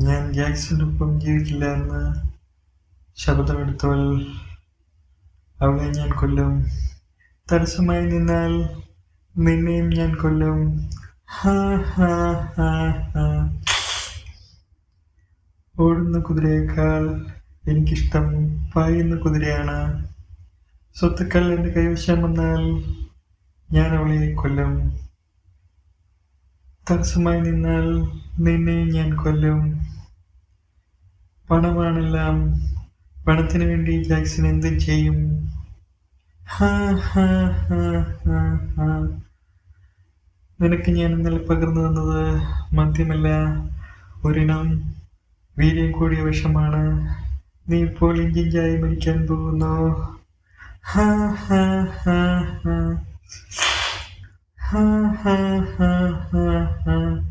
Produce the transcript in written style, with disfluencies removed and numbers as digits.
ഞാൻ ജാക്സണിനൊപ്പം ജീവിക്കില്ല എന്ന് ശപഥമെടുത്തവൾ, അവളെ ഞാൻ കൊല്ലും. തടസ്സമായി നിന്നാൽ നിന്നെയും ഞാൻ കൊല്ലും. ഹാ ഹാ ഹാ ഹാ. ഓടുന്ന കുതിരയേക്കാൾ എനിക്കിഷ്ടം പായുന്ന കുതിരയാണ്. സ്വത്തുക്കൾ എൻ്റെ കൈവശം വന്നാൽ ഞാൻ അവളെ കൊല്ലും. തടസ്സമായി നിന്നാൽ നിന്നെയും ഞാൻ കൊല്ലും. പണമാണെല്ലാം. പണത്തിന് വേണ്ടി ജാക്സൺ എന്തും ചെയ്യും. ഹാ ഹാ ഹാ ഹാ ഹാ. നിനക്ക് ഞാൻ ഇന്നലെ പകർന്നു തന്നത് മദ്യമല്ല, ഒരിനം വീര്യം കൂടിയ വിഷമാണ്. നീ ഇപ്പോൾ ഇഞ്ചിഞ്ചായി മരിക്കാൻ പോകുന്നു. ഹാ ഹാ ഹാ ഹാ ഹാ ഹാ ഹാ ഹാ ഹാ.